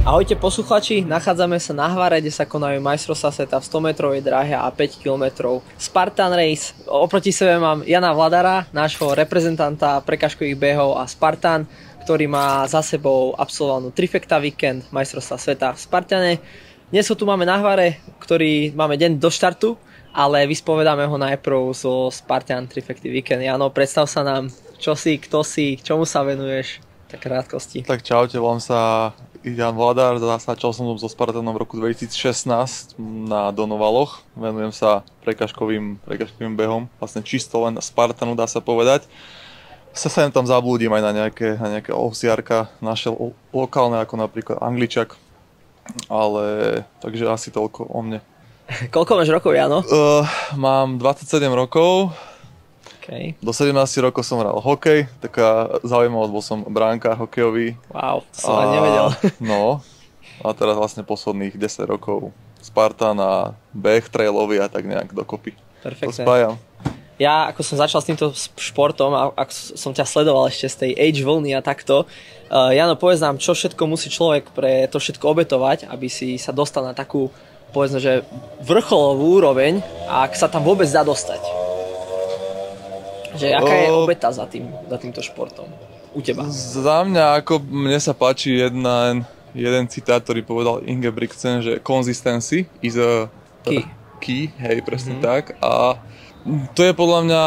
Ahojte posluchači, nachádzame sa na Hvare, kde sa konajú majstrovstvá sveta v 100-metrovej dráhe a 5 km Spartan Race. Oproti sebe mám Jana Vladara, nášho reprezentanta prekažkových behov a Spartan, ktorý má za sebou absolvovanú Trifecta Weekend majstrovstvá sveta v Spartane. Dnes ho tu máme na Hvare, ktorý máme deň do štartu, ale vyspovedáme ho najprv zo Spartan Trifecta Weekend. Jano, predstav sa nám, čo si, kto si, čomu sa venuješ, tak krátkosti. Tak čaute, volám sa Jan Vladar, začal som so Spartanom v roku 2016 na Donovaloch. Venujem sa prekažkovým behom, vlastne čisto len Spartanu, dá sa povedať. Sa tam zablúdim aj na nejaké ovsiarka, naše lokálne, ako napríklad Angličak, ale takže asi toľko o mne. Koľko máš rokov, Jano? Mám 27 rokov. Okay. Do 17 rokov som hral hokej, taká zaujímavosť, bol som brankár hokejový. Wow, som ani nevedel. No, a teraz vlastne posledných 10 rokov Spartan a beh, trailový a tak nejak dokopy. Perfektne. To spájam. Ja, ako som začal s týmto športom a ako som ťa sledoval ešte z tej age vlny a takto, Jano, povedz nám, čo všetko musí človek pre to všetko obetovať, aby si sa dostal na takú, povedzme, že vrcholovú úroveň a ak sa tam vôbec dá dostať. Že aká je obeta za týmto športom u teba? Za mňa, ako mne sa páči jeden citát, ktorý povedal Ingebrigtsen, že consistency is a key, hej, presne tak. A to je podľa mňa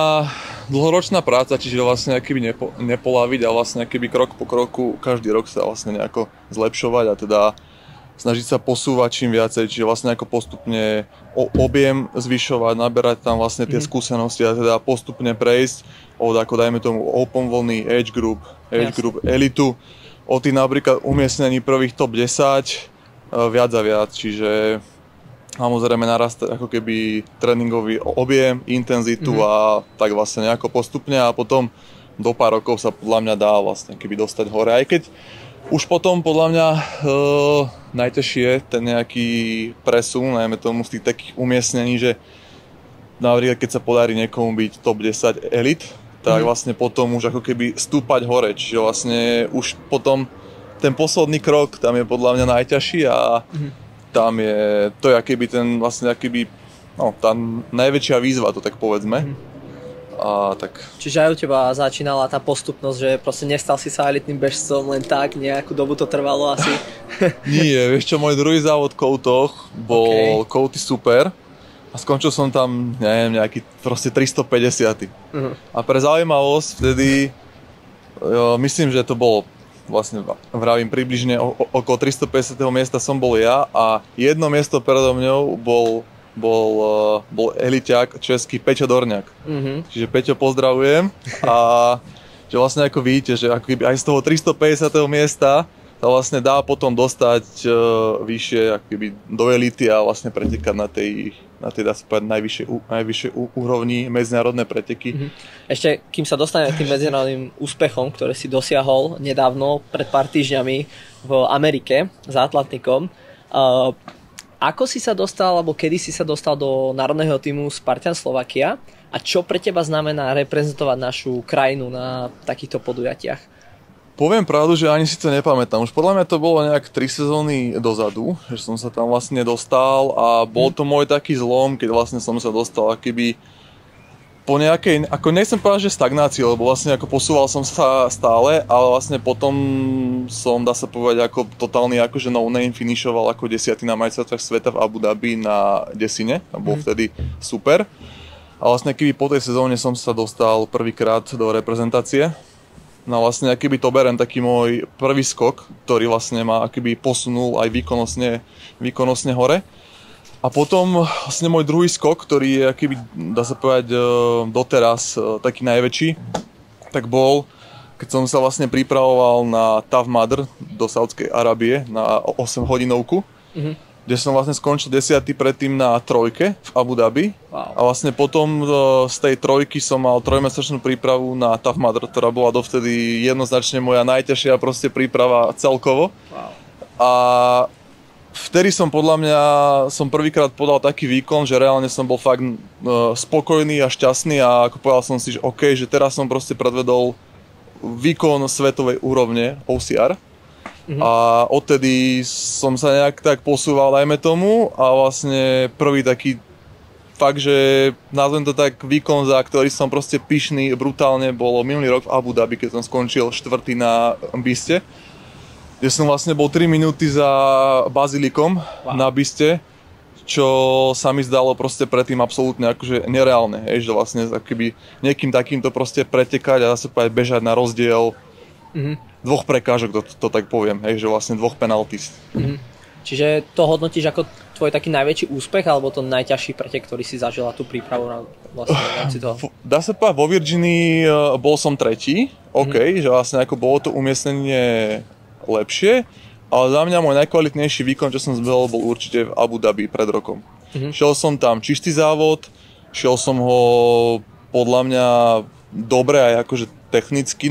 dlhoročná práca, čiže vlastne akýby nepolaviť a vlastne akýby krok po kroku každý rok sa vlastne nejako zlepšovať a teda snažiť sa posúvať čím viacej, čiže vlastne ako postupne objem zvyšovať, naberať tam vlastne tie skúsenosti a teda postupne prejsť od ako dajme tomu open vlny, age group, elitu, od tých napríklad umiestnení prvých top 10 viac a viac, čiže samozrejme narastať ako keby tréningový objem, intenzitu a tak vlastne nejako postupne a potom do pár rokov sa podľa mňa dá vlastne keby dostať hore, aj keď už potom podľa mňa najťažšie je ten nejaký presun, najmä tomu z tých takých umiestnení, že napríklad keď sa podarí niekomu byť top 10 elit, tak vlastne potom už ako keby stúpať hore, čiže vlastne už potom ten posledný krok tam je podľa mňa najťažší a tam je, to je akýby ten vlastne akýby, no tá najväčšia výzva, to tak povedzme. A tak. Čiže aj u teba začínala tá postupnosť, že proste nestal si sa elitným bežcom len tak, nejakú dobu to trvalo asi? Nie, vieš čo, môj druhý závod Koutoch bol Kouty super a skončil som tam, neviem, nejaký proste 350. A pre zaujímavosť vtedy, myslím, že to bolo vlastne, vravím, približne okolo 350. miesta som bol ja a jedno miesto predo mňou bol eliťák český Peťo Dorňák. Čiže Peťo pozdravujem a že vlastne ako vidíte, že ako aj z toho 350. miesta sa vlastne dá potom dostať vyššie akoby do elity a vlastne pretekať na tej dá sa povedať najvyššej úrovni medzinárodné preteky. Ešte kým sa dostane k tým medzinárodným úspechom, ktoré si dosiahol nedávno pred pár týždňami v Amerike za Atlantikom, ako si sa dostal, alebo kedy si sa dostal do národného tímu Spartan Slovakia a čo pre teba znamená reprezentovať našu krajinu na takýchto podujatiach? Poviem pravdu, že ani si to nepamätám. Už podľa mňa to bolo nejak 3 sezóny dozadu, že som sa tam vlastne dostal a bol to môj taký zlom, keď vlastne som sa dostal akýby po nejakej, ako nechcem povedať, že stagnácii, lebo vlastne ako posúval som sa stále, ale vlastne potom som, dá sa povedať, ako totálny akože no-name finišoval ako 10. na majstrovstvách sveta v Abu Dhabi na desine, a bol vtedy super. A vlastne keby po tej sezóne som sa dostal prvýkrát do reprezentácie. No vlastne akýby to berem taký môj prvý skok, ktorý vlastne ma akýby posunul aj výkonnostne hore. A potom vlastne môj druhý skok, ktorý je akýby, dá sa povedať, doteraz taký najväčší, tak bol, keď som sa vlastne pripravoval na Tough Mudder do Saudskej Arábie na 8 hodinovku, kde som vlastne skončil 10. predtým na trojke v Abu Dhabi. Wow. A vlastne potom z tej trojky som mal 3-mesačnú prípravu na Tough Mudder, ktorá bola dovtedy jednoznačne moja najťažšia proste príprava celkovo. Wow. A vtedy som prvýkrát podal taký výkon, že reálne som bol fakt spokojný a šťastný a ako povedal som si, že OK, že teraz som proste predvedol výkon svetovej úrovne OCR. A odtedy som sa nejak tak posúval, dajme tomu, a vlastne prvý taký fakt, že nazvem to tak výkon, za ktorý som proste pyšný brutálne, bolo minulý rok v Abu Dhabi, keď som skončil štvrtý na biste, kde som vlastne bol 3 minúty za Bazilikom na biste, čo sa mi zdalo proste predtým absolútne akože nereálne, hej, že vlastne akoby niekým takýmto proste pretekať a zase povedať bežať na rozdiel dvoch prekážok, to tak poviem, hej, že vlastne dvoch penaltís. Čiže to hodnotíš ako tvoj taký najväčší úspech, alebo to najťažší pretek, ktorý si zažil tú prípravu na vlastne rámci toho? Dá sa povedať, vo Virginii bol som tretí, že vlastne ako bolo to umiestnenie lepšie, ale za mňa môj najkvalitnejší výkon, čo som zbehol, bol určite v Abu Dhabi pred rokom. Šiel som tam čistý závod, šiel som ho podľa mňa dobre aj akože technicky,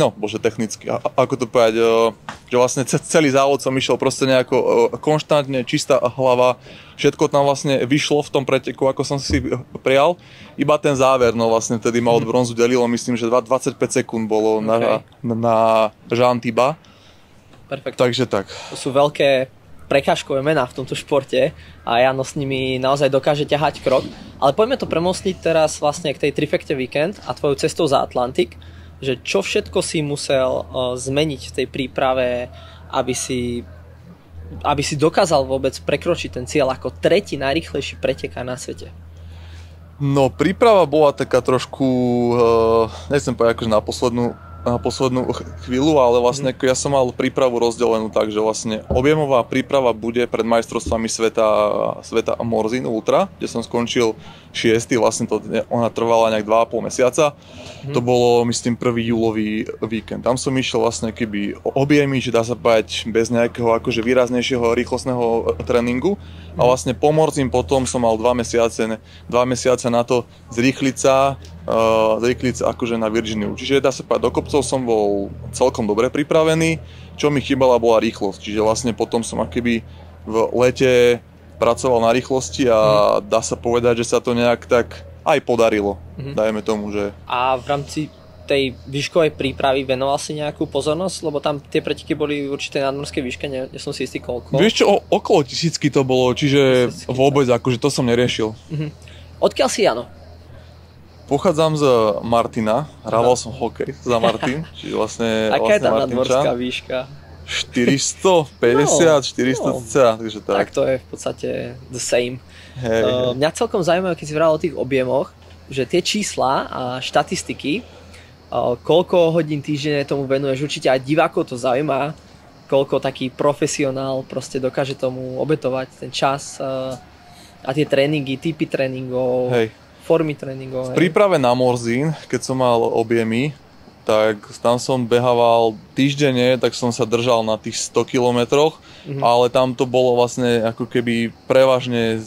ako to povedať, že vlastne celý závod som išiel proste nejako konštantne, čistá hlava, všetko tam vlastne vyšlo v tom preteku, ako som si prijal, iba ten záver, no vlastne tedy ma od bronzu delilo, myslím, že 25 sekúnd bolo na Jean Tiba. Perfekt. Takže tak. To sú veľké prekážkové mená v tomto športe a Jano s nimi naozaj dokáže ťahať krok, ale poďme to premostiť teraz vlastne k tej Trifecte Weekend a tvojou cestou za Atlantik, že čo všetko si musel zmeniť v tej príprave, aby si dokázal vôbec prekročiť ten cieľ ako tretí najrýchlejší pretekár na svete? No, príprava bola taká trošku, nechcem povedať akože na poslednú chvíľu, ale vlastne ja som mal prípravu rozdelenú tak, že vlastne objemová príprava bude pred majstrovstvami sveta Morzine Ultra, kde som skončil 6. Vlastne ona trvala nejak 2,5 mesiaca. To bolo, myslím, 1. júlový víkend. Tam som išiel vlastne keby objemy, že dá sa povedať bez nejakého akože výraznejšieho rýchlostného tréningu. A vlastne po Morzine potom som mal 2 mesiace na to zrýchliť sa akože na Virginiu. Čiže dá sa povedať, do kopcov som bol celkom dobre pripravený, čo mi chýbala bola rýchlosť. Čiže vlastne potom som akoby v lete pracoval na rýchlosti a dá sa povedať, že sa to nejak tak aj podarilo. Dajme tomu, že... A v rámci tej výškovej prípravy venoval si nejakú pozornosť? Lebo tam tie preteky boli v určitej nadmorskej výške, nie som si istý koľko. Vieš čo, okolo 1000 to bolo, čiže vôbec akože to som neriešil. Odkiaľ si, Jano? Pochádzam z Martina, hrával som hokej za Martin, čiže vlastne aká je tá Martinčan. nadmorská výška? 450, 400 takže tak. Tak to je v podstate the same. Hej. Mňa celkom zaujímavé, keď si vral o tých objemoch, že tie čísla a štatistiky, koľko hodín týždenne tomu venuješ, určite aj divákov to zaujíma, koľko taký profesionál proste dokáže tomu obetovať ten čas a tie tréningy, typy tréningov, formy tréningov. V príprave na Morzine, keď som mal objemy, tak tam som behával týždenne, tak som sa držal na tých 100 kilometroch, ale tam to bolo vlastne ako keby prevažne,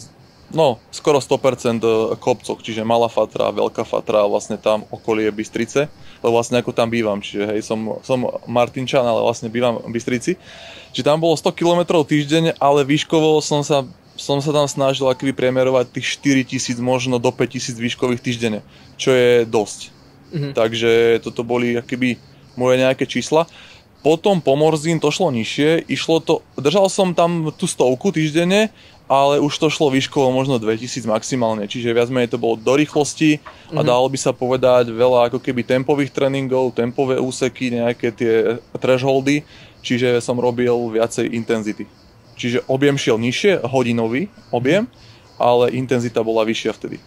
skoro 100% kopcoch, čiže Malá Fatra, Veľká Fatra, vlastne tam okolie Bystrice, lebo vlastne ako tam bývam, čiže hej, som Martinčan, ale vlastne bývam v Bystrici. Čiže tam bolo 100 kilometrov týždenne, ale výškovo som sa tam snažil akoby priemerovať tých 4000, možno do 5000 výškových týždenne, čo je dosť. Takže toto boli akoby moje nejaké čísla. Potom po Morzine to šlo nižšie, držal som tam tú 100 týždenne, ale už to šlo výškovo možno 2000 maximálne, čiže viac menej to bolo do rýchlosti a dalo by sa povedať veľa ako keby tempových tréningov, tempové úseky, nejaké tie thresholdy, čiže som robil viacej intenzity. Čiže objem šiel nižšie, hodinový objem, ale intenzita bola vyššia vtedy.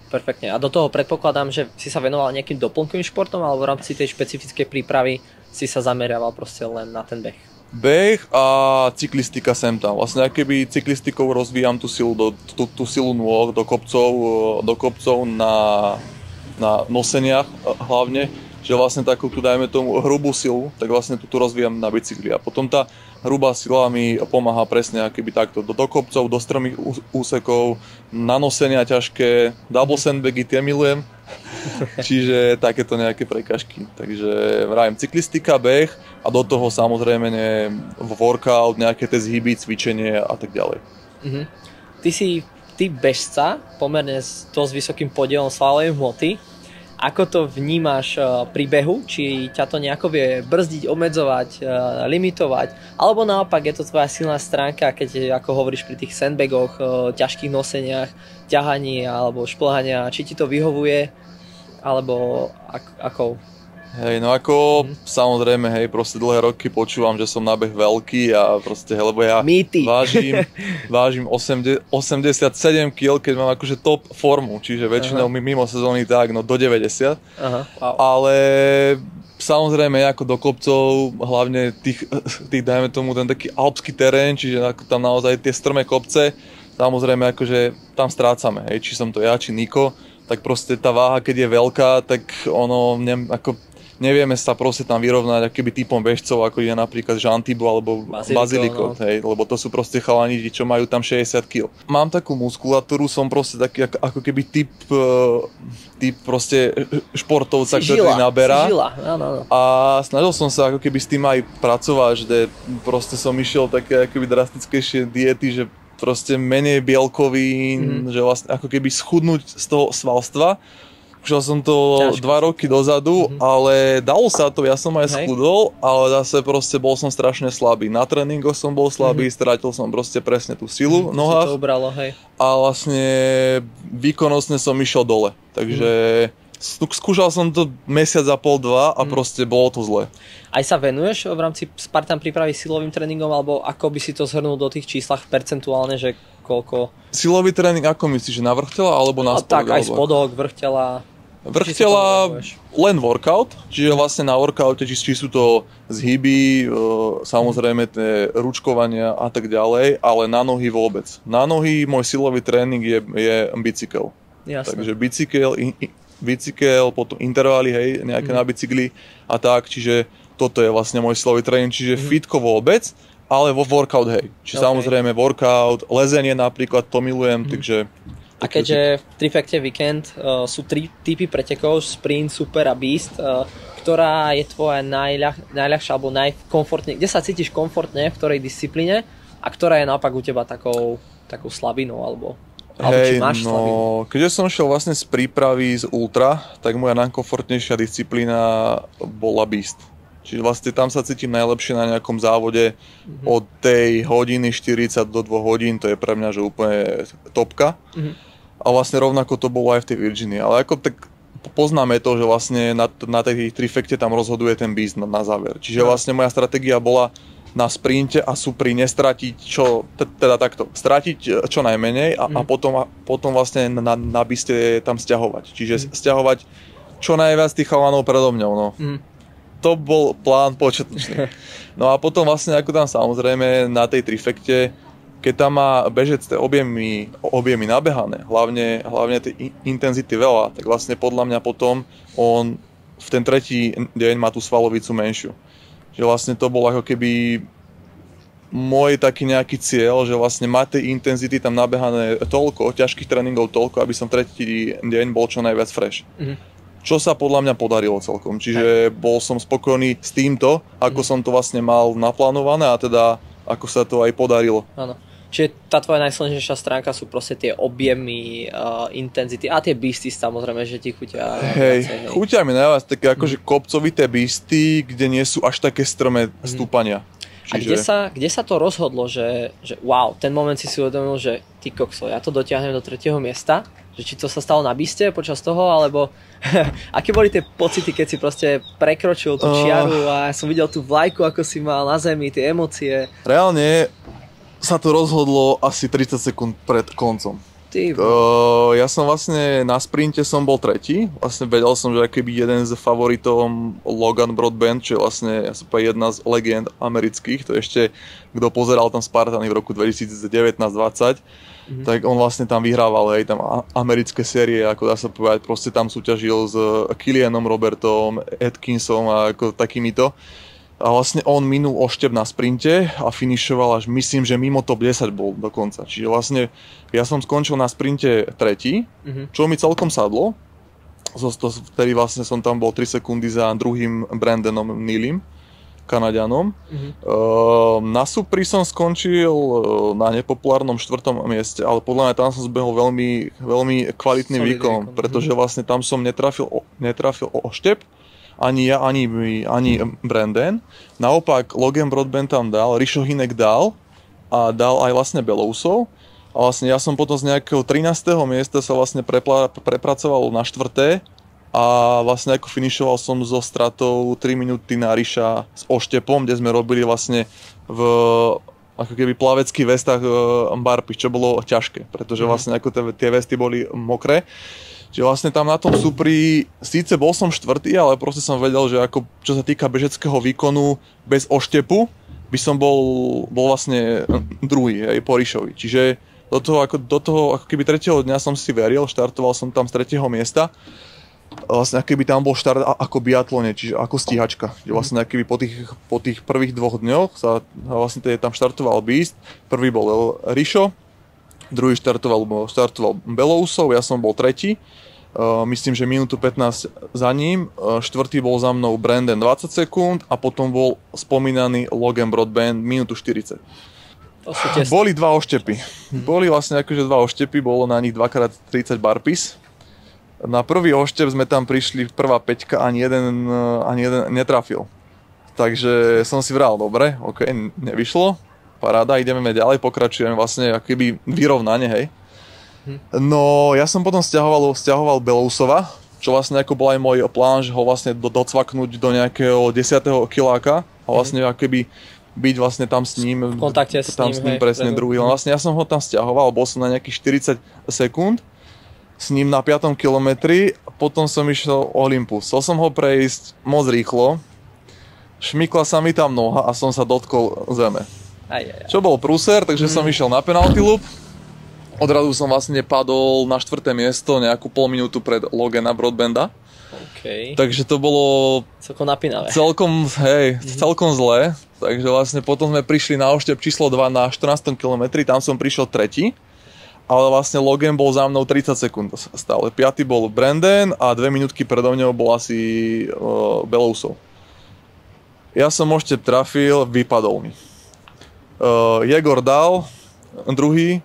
Perfektne. A do toho predpokladám, že si sa venoval nejakým doplnkovým športom, alebo v rámci tej špecifickej prípravy si sa zameriaval proste len na ten beh? Beh a cyklistika sem tam. Vlastne keby cyklistikou rozvíjam tú silu nôh do kopcov na noseniach hlavne, že vlastne takú tu dajme tomu hrubú silu, tak vlastne tu rozvíjam na bicykli. A potom tá hrubá sila mi pomáha presne akoby takto do kopcov, do strmých úsekov, na nosenia ťažké, double sandbagy, tie milujem. Čiže takéto nejaké prekažky. Takže vravím, cyklistika, beh a do toho samozrejme workout, nejaké tie zhyby, cvičenie a tak ďalej. Ty si bežca, pomerne s dosť vysokým podielom svalovej hmoty. Ako to vnímaš pri behu? Či ťa to nejako vie brzdiť, obmedzovať, limitovať? Alebo naopak je to tvoja silná stránka, keď ako hovoríš pri tých sandbagoch, ťažkých noseniach, ťahaní alebo šplhania, či ti to vyhovuje? Alebo ako? Hej, no ako samozrejme, hej, proste dlhé roky počúvam, že som na beh veľký a proste, lebo ja vážim 87 kg, keď mám akože top formu, čiže väčšinou mimo sezóny tak, no do 90. Aha, wow. Ale samozrejme ako do kopcov, hlavne tých dajme tomu ten taký alpský terén, čiže tam naozaj tie strmé kopce, samozrejme akože tam strácame, hej, či som to ja, či Niko, tak proste tá váha, keď je veľká, tak ono, nevieme sa proste tam vyrovnať akýby typom bežcov, ako je napríklad Jean Thibaut alebo Basiliko, hej, lebo to sú proste chalani, čo majú tam 60 kg. Mám takú muskulatúru, som proste taký ako keby typ proste športovca, ktorý naberá. Áno. A snažil som sa ako keby s tým aj pracovať, že proste som išiel také akoby drastickejšie diety, že proste menej bielkovín, že vlastne ako keby schudnúť z toho svalstva. Užil som to 2 roky dozadu, ale dalo sa to, ja som aj schudol, ale zase proste bol som strašne slabý. Na tréningoch som bol slabý, strátil som proste presne tú silu v nohách. To ubralo, hej. A vlastne výkonnostne som išiel dole. Takže skúšal som to mesiac a pol, 2 a proste bolo to zle. Aj sa venuješ v rámci Spartan prípravy silovým tréningom, alebo ako by si to zhrnul do tých číslach percentuálne, že koľko? Silový tréning ako myslíš, že na vrch tela alebo na spodok? Tak, aj spodok, vrch tela. Vrch tela len workout, čiže vlastne na workoute, či sú to zhyby, samozrejme tie ručkovania a tak ďalej, ale na nohy vôbec. Na nohy môj silový tréning je bicykel. Jasne. Takže bicykel, potom intervaly, hej, nejaké na bicykli a tak, čiže toto je vlastne môj silový tréning, čiže fitko vôbec, ale vo workout, hej. Čiže samozrejme workout, lezenie napríklad, to milujem, takže... A keďže v Trifecte Weekend sú 3 typy pretekov, sprint, super a beast, ktorá je tvoja najľahšia alebo najkomfortnejšia, kde sa cítiš komfortne, v ktorej disciplíne a ktorá je naopak u teba takou slabinou alebo či máš slabinu? Keďže som šiel vlastne z prípravy z ultra, tak moja najkomfortnejšia disciplína bola beast. Čiže vlastne tam sa cítim najlepšie na nejakom závode od tej hodiny 40 do 2 hodín, to je pre mňa že úplne topka. A vlastne rovnako to bolo aj v tej Virginii. Ale ako tak poznáme to, že vlastne na tej trifekte tam rozhoduje ten beast na záver. Čiže vlastne moja stratégia bola na sprinte a supri nestratiť stratiť čo najmenej a potom vlastne na beaste tam sťahovať. Čiže sťahovať čo najviac tých chalanov predo mňou, no. To bol plán početný. No a potom vlastne ako tam samozrejme na tej trifekte, keď tam má bežec tie objemy nabehané, hlavne tie intenzity veľa, tak vlastne podľa mňa potom on v ten tretí deň má tú svalovicu menšiu. Že vlastne to bol ako keby môj taký nejaký cieľ, že vlastne má tie intenzity tam nabehané toľko, ťažkých tréningov toľko, aby som tretí deň bol čo najviac fresh. Čo sa podľa mňa podarilo celkom. Čiže bol som spokojný s týmto, ako som to vlastne mal naplánované a teda ako sa to aj podarilo. Áno. Čiže tá tvoja najsilnejšia stránka sú proste tie objemy, intenzity a tie beasty samozrejme, že ti chutia. Hej, chutia mi najviac také akože kopcovité beasty, kde nie sú až také strmé stúpania. Čiže... A kde sa to rozhodlo, že wow, ten moment si uvedomil, že ty kokso, ja to dotiahnem do 3. miesta? Že či to sa stalo na biste počas toho, alebo aké boli tie pocity, keď si proste prekročil tú čiaru a som videl tú vlajku, ako si mal na zemi, tie emócie. Reálne sa to rozhodlo asi 30 sekúnd pred koncom. Ja som vlastne na sprinte som bol tretí, vlastne vedel som, že akýby jeden z favoritom Logan Broadbent, čo je vlastne jedna z legend amerických, to ešte kto pozeral tam Spartany v roku 2019-20, tak on vlastne tam vyhrával aj tam americké série, ako dá sa povedať, proste tam súťažil s Kilianom Robertom, Atkinsom a ako takýmito. A vlastne on minul oštep na sprinte a finišoval až myslím, že mimo top 10 bol dokonca. Čiže vlastne ja som skončil na sprinte tretí, čo mi celkom sadlo. Vtedy vlastne som tam bol 3 sekundy za druhým Brandonom Neelim. Kanaďanom. Na Supri som skončil na nepopulárnom 4. mieste, ale podľa mňa tam som zbehol veľmi, veľmi kvalitný výkon, pretože vlastne tam som netrafil oštep, ani ja, ani Brandon. Naopak Logan Broadbent tam dal, Rišo Hynek dal a dal aj vlastne Belousov. A vlastne ja som potom z nejakého 13. miesta sa vlastne prepracoval na 4. a vlastne ako finišoval som so stratou 3 minúty na Riša s oštepom, kde sme robili vlastne v ako keby plaveckých vestách barpy, čo bolo ťažké, pretože vlastne ako tie vesty boli mokré. Čiže vlastne tam na tom Supri, síce bol som 4., ale proste som vedel, že ako čo sa týka bežeckého výkonu bez oštepu, by som bol vlastne druhý, aj po Rišovi. Čiže do toho ako keby 3. dňa som si veril, štartoval som tam z 3. miesta. Vlastne keby tam bol štart ako biatlone, čiže ako stíhačka. Vlastne keby po tých prvých 2 dňoch sa vlastne tam štartoval Beast. Prvý bol Rišo, druhý štartoval Belousov, ja som bol 3. Myslím, že minútu 15 za ním. 4. bol za mnou Brandon 20 sekúnd a potom bol spomínaný Logan Broadbent minútu 40. Boli 2 oštepy. Boli vlastne akože 2 oštepy, bolo na nich 2x30 burpees. Na prvý oštep sme tam prišli, prvá 5, ani jeden netrafil. Takže som si vral, dobre, nevyšlo, paráda, ideme ďalej, pokračujeme vlastne akoby vyrovnanie, hej. No, ja som potom stiahoval Belousova, čo vlastne ako bol aj môj plán, že ho vlastne docvaknúť do nejakého 10. kiláka a vlastne akoby byť vlastne tam s ním, v kontakte s ním, presne druhý. Vlastne ja som ho tam stiahoval, bol som na nejakých 40 sekúnd s ním na 5. kilometri, potom som išiel Olympus. Chcel som ho prejsť moc rýchlo, šmykla sa mi tam noha a som sa dotkol zeme. Čo bol prúser, takže som išiel na penalty loop. Odrazu som vlastne padol na 4. miesto nejakú pol minútu pred Logana Broadbenda. Takže to bolo celkom napínavé. Celkom zlé. Takže vlastne potom sme prišli na oštep číslo 2 na 14. kilometri, tam som prišiel 3. Ale vlastne Logan bol za mnou 30 sekúnd stále. 5. bol Brandon a 2 minútky predo mňou bol asi Belousov. Ja som oštep trafil, vypadol mi. Jegor dal, druhý,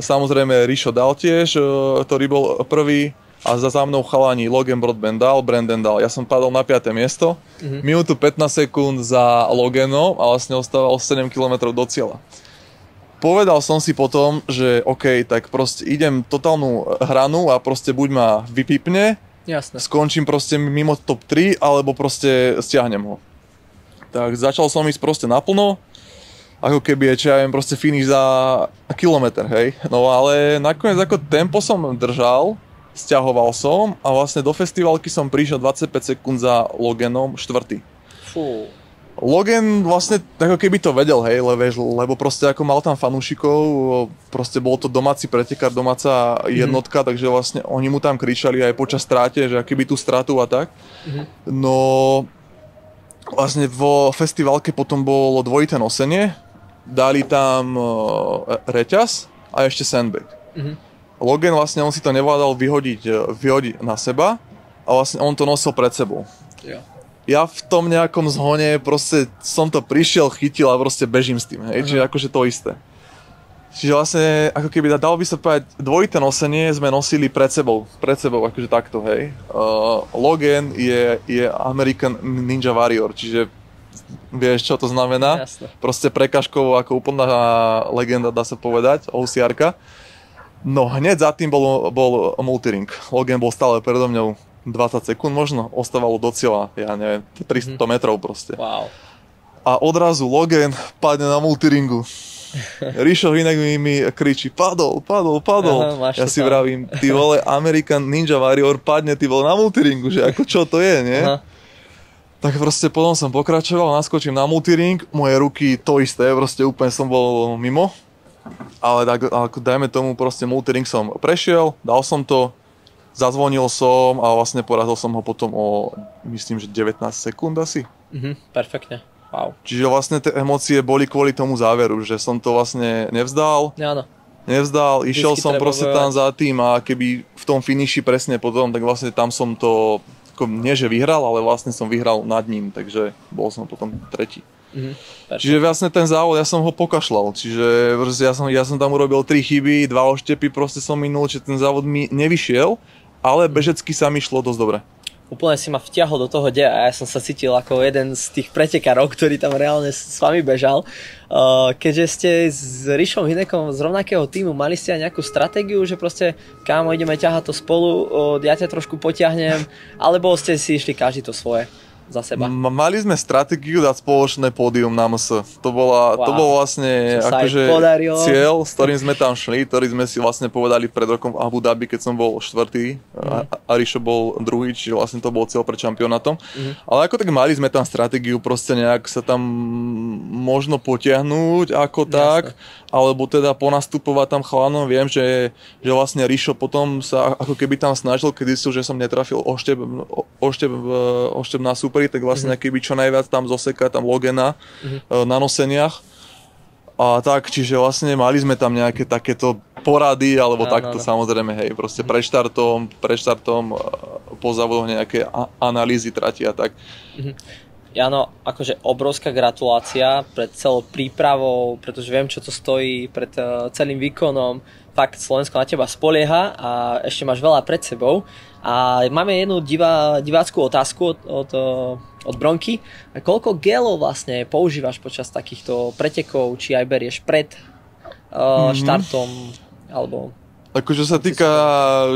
samozrejme Rišo dal tiež, ktorý bol prvý a za mnou chalani Logan Broadbent dal, Brandon dal. Ja som padol na 5. miesto, minútu 15 sekúnd za Loganom a vlastne ostával 7 km do cieľa. Povedal som si potom, že tak proste idem totálnu hranu a proste buď ma vypipne, jasne, skončím proste mimo top 3, alebo proste stiahnem ho. Tak začal som ísť proste naplno, ako keby je, proste finish za kilometr, hej. No ale nakoniec ako tempo som držal, stiahoval som a vlastne do festivalky som prišiel 25 sekúnd za Loganom 4. Fú. Logan vlastne ako keby to vedel, hej, lebo proste ako mal tam fanúšikov, proste bol to domáci pretekár, domáca jednotka, takže vlastne oni mu tam kričali aj počas stráte, že akýby tú stratu a tak. No vlastne vo festivalke potom bolo dvojité nosenie, dali tam reťaz a ešte sandbag. Logan vlastne on si to nevládal vyhodiť na seba a vlastne on to nosil pred sebou. Ja v tom nejakom zhone proste som to prišiel, chytil a proste bežím s tým, hej, čiže akože to isté. Čiže vlastne, ako keby dalo by sa povedať, dvojité nosenie sme nosili pred sebou, akože takto, hej. Logan je American Ninja Warrior, čiže vieš, čo to znamená? Jasne. Proste prekažkovo ako úplná legenda, dá sa povedať, OCR-ka. No hneď za tým bol multiring. Logan bol stále predo mňou 20 sekúnd možno, ostávalo do cieľa, ja neviem, 300 metrov proste. Wow. A odrazu Logan padne na multiringu. Rišo Hynek mi kričí, padol. Aha, ja si vravím, ty vole, American Ninja Warrior padne, ty vole, na multiringu, že ako čo to je, nie? Aha. Tak proste potom som pokračoval, naskočím na multiring, moje ruky to isté, proste úplne som bol mimo. Ale tak, dajme tomu, proste multiring som prešiel, dal som to, zazvonil som a vlastne porazil som ho potom o, myslím, že 19 sekúnd asi. Perfektne. Wow. Čiže vlastne tie emócie boli kvôli tomu záveru, že som to vlastne nevzdal. Áno. Išiel som proste tam za tým a keby v tom finiši presne potom, tak vlastne tam som to nie že vyhral, ale vlastne som vyhral nad ním, takže bol som potom tretí. Čiže vlastne ten závod, ja som ho pokašľal, čiže ja som tam urobil 3 chyby, 2 oštepy, proste som minul, čiže ten závod mi nevyšiel, ale bežecky sa mi šlo dosť dobre. Úplne si ma vtiahol do toho deja a ja som sa cítil ako jeden z tých pretekárov, ktorý tam reálne s vami bežal. Keďže ste s Rišom Hinekom z rovnakého týmu, mali ste aj nejakú stratégiu, že proste kámo, ideme ťahať to spolu, ja ťa trošku potiahnem, alebo ste si išli každý to svoje za seba? Mali sme stratégiu dať spoločné pódium na MS. To bol vlastne akože cieľ, s ktorým sme tam šli, ktorý sme si vlastne povedali pred rokom v Abu Dhabi, keď som bol štvrtý a Rišo bol druhý, čiže vlastne to bol cieľ pred šampionátom. Ale ako tak mali sme tam stratégiu proste nejak sa tam možno potiahnuť ako tak, alebo teda ponastupovať tam chalanom. Viem, že vlastne Rišo potom sa ako keby tam snažil, keď zistil, že som netrafil oštep na superi, tak vlastne keby čo najviac tam zosekať tam Logena na noseniach. A tak, čiže vlastne mali sme tam nejaké takéto porady, alebo takto samozrejme, hej, proste pred štartom, po závodoch nejaké analýzy trati a tak. Jano, akože obrovská gratulácia pred celou prípravou, pretože viem, čo to stojí pred celým výkonom. Fakt, Slovensko na teba spolieha a ešte máš veľa pred sebou. A máme jednu divácku otázku od Bronky. Koľko gelov vlastne používaš počas takýchto pretekov, či aj berieš pred štartom, alebo... Akože sa týka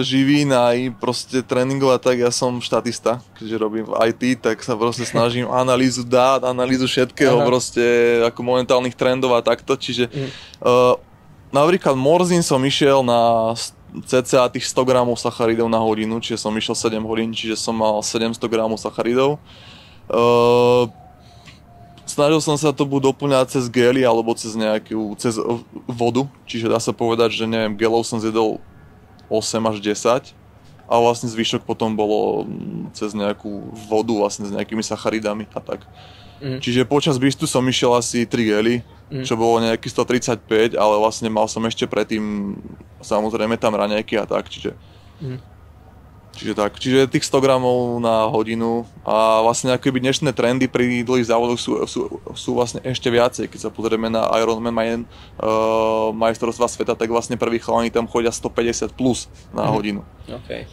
živín aj proste tréningov a tak, ja som štatista, keďže robím v IT, tak sa proste snažím analýzu dát, analýzu všetkého, proste ako momentálnych trendov a takto, čiže napríklad Morzin som išiel na cca tých 100 gramov sacharidov na hodinu, čiže som išiel 7 hodín, čiže som mal 700 gramov sacharidov. Snažil som sa to buď doplňať cez gely alebo cez vodu, čiže dá sa povedať, že neviem, gelov som zjedol 8 až 10 a vlastne zvyšok potom bolo cez nejakú vodu vlastne s nejakými sacharidami a tak. Čiže počas bistu som išiel asi 3 gely, čo bolo nejaký 135, ale vlastne mal som ešte predtým samozrejme tam raňajky a tak, čiže Čiže tých 100 gramov na hodinu a vlastne akoby dnešné trendy pri dlhých závodoch sú vlastne ešte viacej. Keď sa pozrieme na Ironman majstrovstvá sveta, tak vlastne prví chalani tam chodia 150 plus na hodinu. Okay.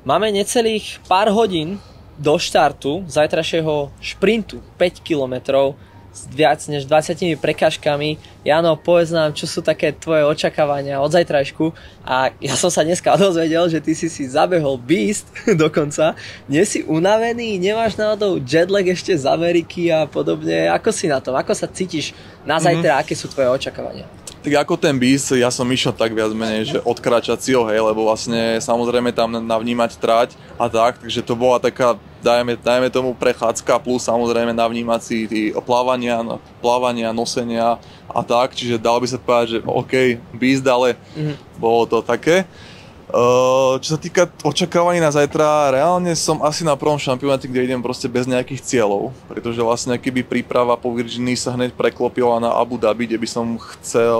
Máme necelých pár hodín do štartu zajtrajšieho šprintu 5 kilometrov s viac než 20 prekážkami. Jano, povedz nám, čo sú také tvoje očakávania od zajtrajšku. A ja som sa dneska dozvedel, že ty si zabehol Beast dokonca. Nie si unavený? Nemáš náhodou jetlag ešte z Ameriky a podobne? Ako si na tom? Ako sa cítiš na zajtra? Aké sú tvoje očakávania? Tak ako ten Beast, ja som išiel tak viac menej, že odkráčacího, hej, lebo vlastne samozrejme tam navnímať trať a tak, takže to bola taká, dajme tomu prechádzka plus samozrejme navnímať si plávania, nosenia a tak, čiže dalo by sa povedať, že OK, Beast, ale bolo to také. Čo sa týka očakávaní na zajtra, reálne som asi na prvom šampionáte, kde idem proste bez nejakých cieľov, pretože vlastne keby príprava po Virginii sa hneď preklopila na Abu Dhabi, kde by som chcel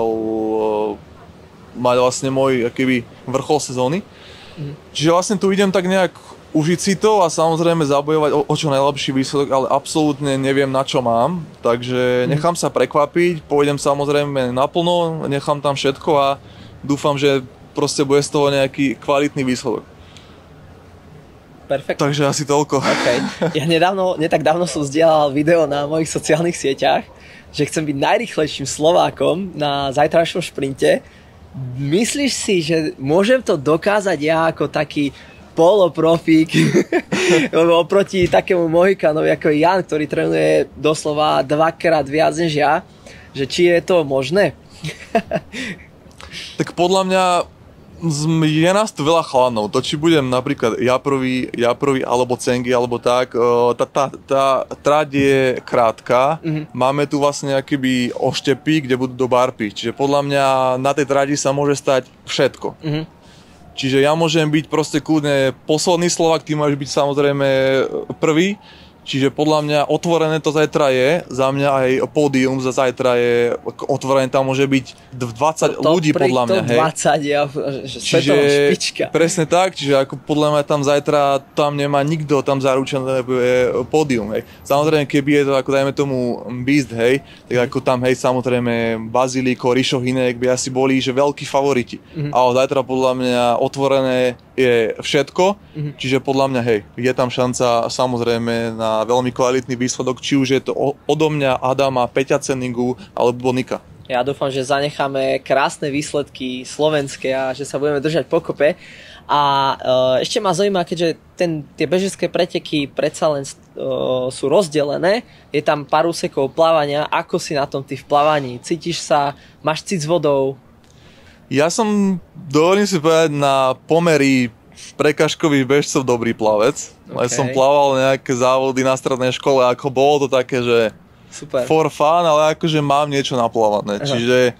mať vlastne môj akýby vrchol sezóny. Čiže vlastne tu idem tak nejak užiť si to a samozrejme zabojovať o čo najlepší výsledok, ale absolútne neviem, na čo mám, takže nechám sa prekvapiť, pôjdem samozrejme naplno, nechám tam všetko a dúfam, že proste bude z toho nejaký kvalitný výsledok. Perfekt. Takže asi toľko. Okay. Ja tak dávno som zdieľal video na mojich sociálnych sieťach, že chcem byť najrýchlejším Slovákom na zajtrajšom šprinte. Myslíš si, že môžem to dokázať ja ako taký poloprofík oproti takému Mohikanovi ako Jan, ktorý trénuje doslova 2-krát viac než ja, že či je to možné? Tak podľa mňa je nás tu veľa chalanov. To, či budem napríklad ja prvý alebo Cengy, alebo tak, tá trať je krátka. Máme tu vlastne akýby oštepy, kde budú do barpy. Čiže podľa mňa na tej trati sa môže stať všetko. Čiže ja môžem byť proste kľudne posledný Slovák, ty môžeš byť samozrejme prvý. Čiže podľa mňa otvorené to zajtra je, za mňa aj pódium za zajtra je otvorené, tam môže byť 20 ľudí podľa mňa, hej. 20, že svetová špička. Presne tak, čiže ako podľa mňa tam zajtra, tam nemá nikto tam zaručené pódium, hej. Samozrejme, keby je to ako dajme tomu Beast, hej, tak ako tam, hej, samozrejme Bazíliko, Rišo, Hynek by asi boli, že veľkí favoriti. Ale zajtra podľa mňa otvorené je všetko, čiže podľa mňa, hej, je tam šanca samozrejme na veľmi kvalitný výsledok, či už je to odo mňa, Adama, Peťa Ceningu alebo Nika. Ja dúfam, že zanecháme krásne výsledky slovenské a že sa budeme držať pokope. A ešte ma zaujíma, keďže tie bežecké preteky predsa len sú rozdelené, je tam pár úsekov plávania, ako si na tom ty v plávaní? Cítiš sa, máš cit s vodou? Ja som, dovolím si povedať, na pomery prekažkových bežcov dobrý plavec. Okay. Som plával nejaké závody na strednej škole, ako bolo to také, že super. For fun, ale akože mám niečo naplávané. Aha. Čiže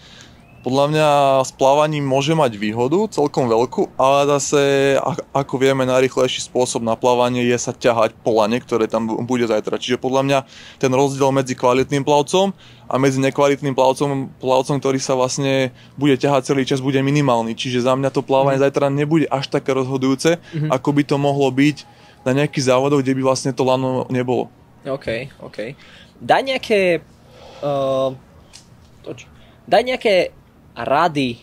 podľa mňa s plávaním môže mať výhodu, celkom veľkú, ale zase, ako vieme, najrýchlejší spôsob na plávanie je sa ťahať po lane, ktoré tam bude zajtra. Čiže podľa mňa ten rozdiel medzi kvalitným plavcom a medzi nekvalitným plavcom, ktorý sa vlastne bude ťahať celý čas, bude minimálny. Čiže za mňa to plávanie zajtra nebude až také rozhodujúce, ako by to mohlo byť na nejakých závodoch, kde by vlastne to lano nebolo. OK. Daj nejaké rady,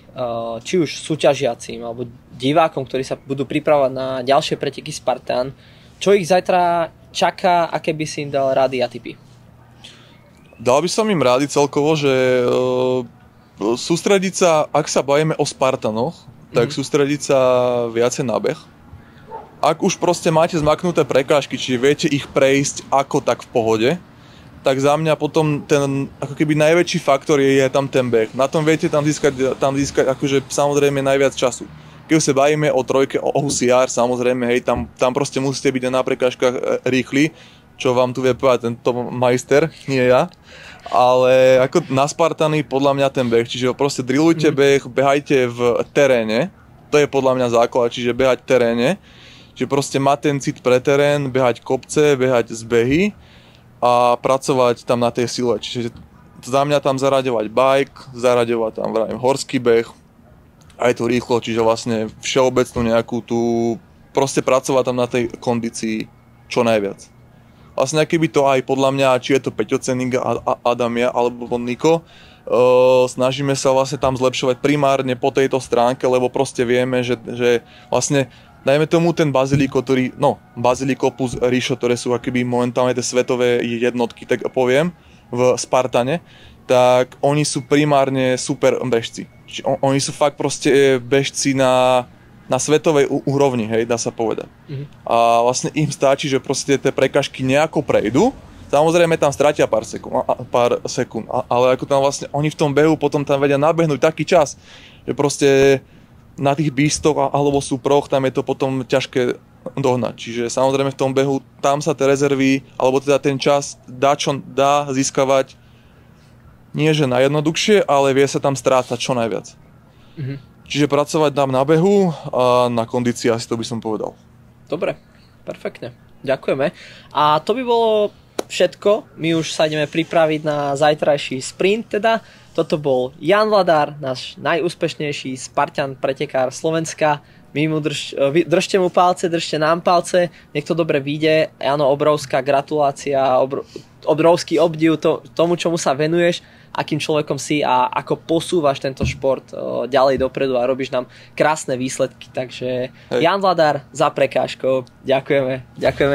či už súťažiacim alebo divákom, ktorí sa budú pripravovať na ďalšie preteky Spartan, čo ich zajtra čaká, aké by si im dal rady a tipy? Dal by som im rady celkovo, že sústrediť sa, ak sa bavíme o Spartanoch, tak sústrediť sa viacej na beh. Ak už proste máte zmaknuté prekážky, čiže viete ich prejsť ako tak v pohode, tak za mňa potom ten ako keby najväčší faktor je tam ten beh. Na tom viete tam získať akože samozrejme najviac času. Keď sa bavíme o trojke, o OCR, samozrejme, hej, tam proste musíte byť na prekážkach rýchli, čo vám tu vie povedať tento majster, nie ja. Ale ako na Spartany podľa mňa ten beh, čiže proste drillujte beh, behajte v teréne, to je podľa mňa základ, čiže behať v teréne, čiže proste mať ten cit pre terén, behať kopce, behať zbehy a pracovať tam na tej sile. Čiže za mňa tam zaraďovať bike, zaraďovať tam horský beh, aj to rýchlo, čiže vlastne všeobecnú nejakú tú, proste pracovať tam na tej kondícii čo najviac. Vlastne keby to aj podľa mňa, či je to Peťo Cening a Adamia alebo Niko, snažíme sa vlastne tam zlepšovať primárne po tejto stránke, lebo proste vieme, že vlastne dajme tomu ten Bazíliko, Bazíliko plus Rišo, ktoré sú akoby momentálne tie svetové jednotky, tak poviem, v Spartane, tak oni sú primárne super bežci. Oni sú fakt proste bežci na svetovej úrovni, hej, dá sa povedať. A vlastne im stačí, že proste tie prekažky nejako prejdú, samozrejme tam stratia pár sekúnd, ale ako tam vlastne oni v tom behu potom tam vedia nabehnúť taký čas, že proste na tých beastoch alebo súproch, tam je to potom ťažké dohnať. Čiže samozrejme v tom behu, tam sa tie rezervy, alebo teda ten čas dá získavať nie že najjednoduchšie, ale vie sa tam strácať čo najviac. Čiže pracovať tam na behu a na kondícii, asi to by som povedal. Dobre, perfektne. Ďakujeme. A to by bolo všetko. My už sa ideme pripraviť na zajtrajší sprint teda. Toto bol Jan Vladár, náš najúspešnejší Spartan pretekár Slovenska. Držte mu palce, držte nám palce, nech to dobre vyjde. Jano, obrovská gratulácia, obrovský obdiv tomu, čomu sa venuješ, akým človekom si a ako posúvaš tento šport ďalej dopredu a robíš nám krásne výsledky. Takže Jan Vladár za prekážkou. Ďakujeme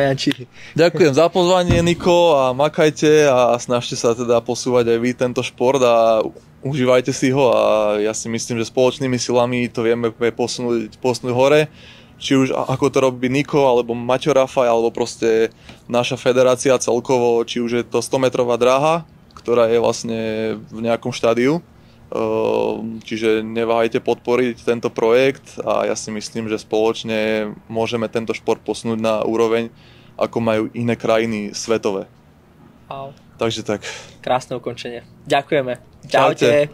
Janči. Ďakujem za pozvanie, Niko, a makajte a snažte sa teda posúvať aj vy tento šport a užívajte si ho a ja si myslím, že spoločnými silami to vieme posunúť hore. Či už ako to robí Niko, alebo Maťo Rafaj, alebo proste naša federácia celkovo, či už je to 100-metrová dráha, ktorá je vlastne v nejakom štádiu. Čiže neváhajte podporiť tento projekt a ja si myslím, že spoločne môžeme tento šport posunúť na úroveň, ako majú iné krajiny svetové. Wow. Takže tak. Krásne ukončenie. Ďakujeme. Čaute.